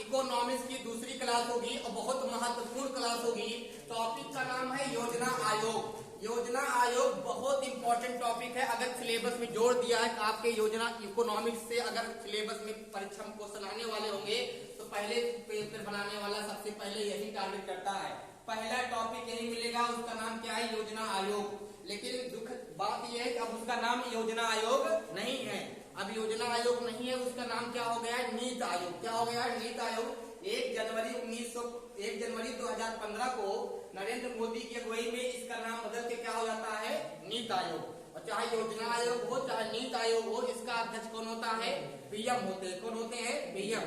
Economics की दूसरी class होगी और बहुत महत्वपूर्ण क्लास होगी। टॉपिक का नाम है योजना आयोग। योजना आयोग बहुत इंपॉर्टेंट टॉपिक है। अगर सिलेबस में जोड़ दिया है कि आपके योजना इकोनॉमिक्स से अगर सिलेबस में परीक्षा में क्वेश्चन आने वाले होंगे तो पहले पेपर बनाने वाला सबसे पहले यही टारगेट करता है। पहला टॉपिक यही मिलेगा, उसका नाम क्या है? योजना आयोग। लेकिन दुख बात यह है कि अब उसका नाम योजना आयोग नहीं है। अब योजना आयोग नहीं है, उसका नाम क्या हो गया है? नीति आयोग। क्या हो गया है? नीति आयोग। 1 जनवरी 2015 को नरेंद्र मोदी की अगुवाई में इसका नाम बदल के क्या हो जाता है? नीति आयोग। और चाहे योजना आयोग हो चाहे नीति आयोग हो, इसका अध्यक्ष कौन होता है? पीएम होते हैं। कौन होते हैं? पीएम।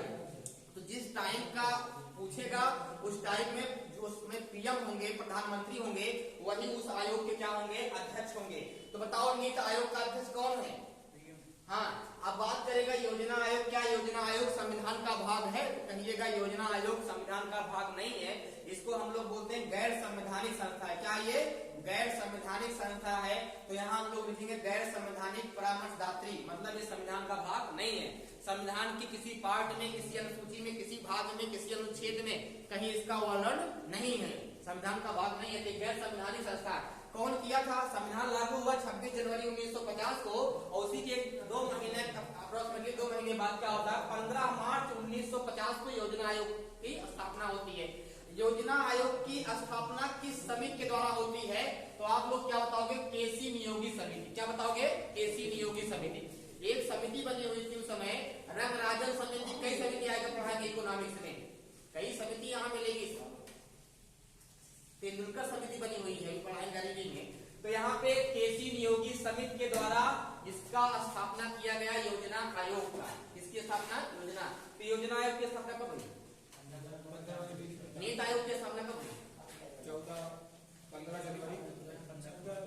तो जिस टाइम का पूछेगा उस टाइम में जो उसमें पीएम होंगे, प्रधानमंत्री होंगे, वही उस आयोग के क्या होंगे? अध्यक्ष होंगे। तो बताओ नीति आयोग का अध्यक्ष कौन है? हाँ, अब बात करेगा योजना आयोग। क्या योजना आयोग संविधान का भाग है? कहिएगा योजना आयोग संविधान का भाग नहीं है। इसको हम लोग बोलते हैं गैर संवैधानिक संस्था है। क्या ये गैर संवैधानिक संस्था है? तो यहाँ हम लोग लिखेंगे गैर संवैधानिक परामर्शदात्री, मतलब ये संविधान का भाग नहीं है। संविधान की किसी पार्ट में, किसी अनुसूची में, किसी भाग में, किसी अनुच्छेद में कहीं इसका वर्णन नहीं है। संविधान का भाग नहीं है। गैर संवैधानिक संस्था कौन किया था? संविधान लागू हुआ 26 जनवरी 1950 को और उसी के 2 महीने अप्रोक्सीमेटली 2 महीने बाद क्या होता है? 15 मार्च 1950 को योजना आयोग की स्थापना होती है। योजना आयोग की स्थापना किस समिति के द्वारा होती है? तो आप लोग क्या बताओगे? केसी नियोगी समिति। क्या बताओगे? केसी नियोगी समिति। एक समिति बनी हुई थी उस समय, रंगराजन समिति। कई समिति आएगा पढ़ाएंगे इकोनॉमिक्स में, कई समिति यहाँ मिलेगी। तेंदुलकर समिति बनी हुई है पढ़ाई गरीबी में। तो यहाँ पे केसी नियोगी समिति के द्वारा इसका स्थापना किया गया योजना आयोग का। इसकी स्थापना योजना। तो योजना आयोग की स्थापना कब हुई? नीति आयोग की स्थापना कब हुई?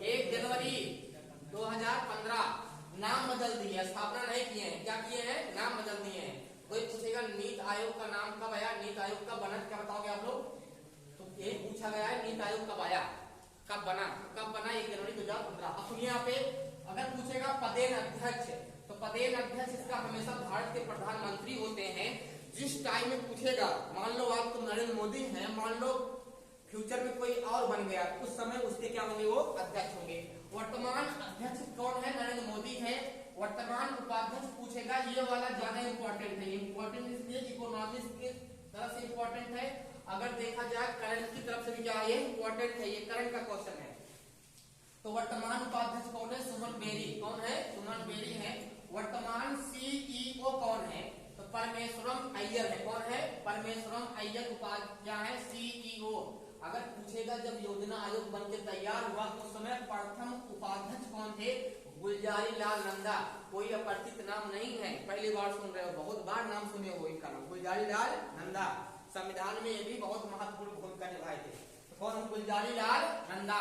1 जनवरी 2015। नाम बदल दिए, स्थापना नहीं किए हैं। क्या किए हैं? नाम बदल दिए हैं। कोई पूछेगा नीति आयोग का नाम कब आया, नीति आयोग कब बना? क्या बताओगे आप लोग? तो ये पूछा गया है नीति आयोग कब आया, कब बना? कब बना? 1 जनवरी 2015। अब यहाँ पे अगर पूछेगा पदेन अध्यक्ष, तो पदेन अध्यक्ष इसका हमेशा भारत के प्रधानमंत्री होते हैं। जिस टाइम में पूछेगा, मान लो आप तो नरेंद्र मोदी हैं, मान लो फ्यूचर में कोई और बन गया, उस समय उसके क्या होंगे? वो अध्यक्ष होंगे। वर्तमान अध्यक्ष कौन है? नरेंद्र मोदी है। वर्तमान उपाध्यक्ष पूछेगा, ये वाला ज्यादा इंपॉर्टेंट है। इंपॉर्टेंट इसलिए इकोनॉमिक्स की तरफ से इंपॉर्टेंट है। अगर देखा जाए करंट की तरफ से भी क्या है? इंपॉर्टेंट है, ये करंट का क्वेश्चन है। तो वर्तमान उपाध्यक्ष कौन है? सुमन बेरी। कौन है? सुमन बेरी है। वर्तमान सीईओ कौन है? तो परमेश्वरम अय्यर है। कौन है? परमेश्वरम अय्यर उपाध्याय है, सीईओ। अगर पूछेगा जब योजना आयोग बनके तैयार हुआ तो उस समय प्रथम उपाध्यक्ष कौन थे? गुलजारी लाल नंदा। कोई अपरिचित नाम नहीं है, पहली बार सुन रहे हो, बहुत बार नाम सुने हो इनका नाम, गुलजारी लाल नंदा। संविधान में ये भी बहुत महत्वपूर्ण भूमिका निभाए थे। तो कौन? गुलजारी लाल नंदा।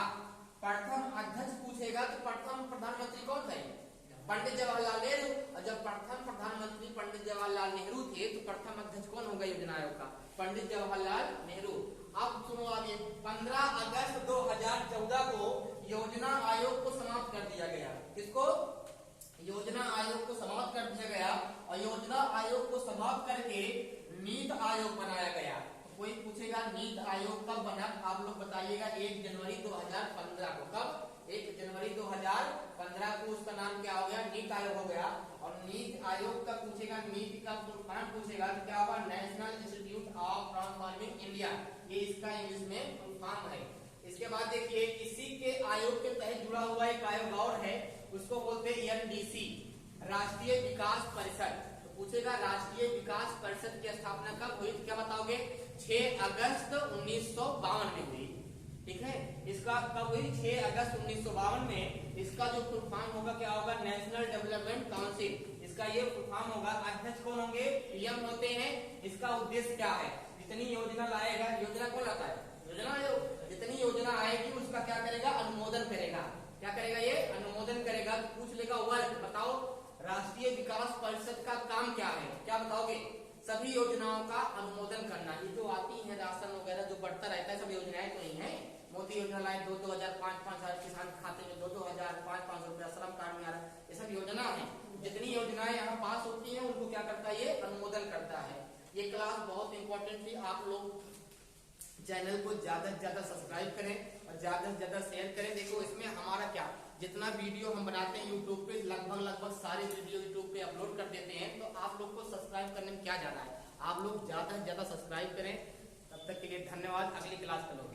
प्रथम अध्यक्ष पूछेगा तो प्रथम प्रधानमंत्री कौन थे? पंडित जवाहरलाल नेहरू। और जब प्रथम प्रधानमंत्री पंडित जवाहरलाल नेहरू थे तो प्रथम अध्यक्ष कौन होगा योजना आयोग का? पंडित जवाहरलाल नेहरू। अब सुनो आगे, 15 अगस्त 2014 को योजना आयोग को समाप्त कर दिया गया। किसको? योजना आयोग को समाप्त कर दिया गया। और योजना आयोग को समाप्त करके नीति आयोग बनाया गया। तो कोई पूछेगा नीति आयोग कब बना? आप लोग बताइएगा 1 जनवरी 2015 को। कब? 1 जनवरी 2015 को उसका नाम क्या हो गया? नीति आयोग हो गया। और नीति आयोग का पूछेगा, नीति का फुल पूछेगा तो क्या होगा? National institute of transforming India. ये इसका इंग्लिश में फुल फॉर्म है। इसके बाद देखिए, इसी के आयोग के तहत जुड़ा हुआ एक आयोग और है, उसको बोलते हैं एनडीसी, राष्ट्रीय विकास परिषद। तो पूछेगा राष्ट्रीय विकास परिषद की स्थापना कब हुई? क्या बताओगे? 6 अगस्त 1952 में हुई। ठीक है, इसका कब हुई? 6 अगस्त 1952 में। इसका जो फुल फॉर्म होगा क्या होगा? National development council. इसका ये फुल फॉर्म होगा। अध्यक्ष कौन होंगे? पीएम होते हैं। इसका उद्देश्य क्या है? जितनी योजना लाएगा, योजना कौन लाता है? योजना आयोग। जितनी योजना आएगी उसका क्या करेगा? अनुमोदन करेगा। क्या करेगा? ये अनुमोदन करेगा। तो पूछ लेगा वर्ग, बताओ राष्ट्रीय विकास परिषद का काम क्या है? क्या बताओगे? सभी योजनाओं का अनुमोदन करना। ये जो आती है राशन वगैरह जो बढ़ता रहता है, सब योजनाएं तो नहीं है। मोदी योजना लाए 2-2 हजार, 5-5 हजार, किसान खाते में 2-2 हजार, 5-5 रुपया, श्रम कार्ड में आ रहा है। ये सब योजना है। जितनी योजनाएं यहाँ पास होती है उनको क्या करता है? ये अनुमोदन करता है। ये क्लास बहुत इंपॉर्टेंट थी। आप लोग चैनल को ज्यादा से ज्यादा सब्सक्राइब करें और ज्यादा से ज्यादा शेयर करें। देखो इसमें हमारा क्या, जितना वीडियो हम बनाते हैं यूट्यूब पे, लगभग सारे वीडियो यूट्यूब पे अपलोड कर देते हैं। तो आप लोग को सब्सक्राइब करने में क्या जाना है, आप लोग ज्यादा से ज्यादा सब्सक्राइब करें। तब तक के लिए धन्यवाद। अगली क्लास करोगे।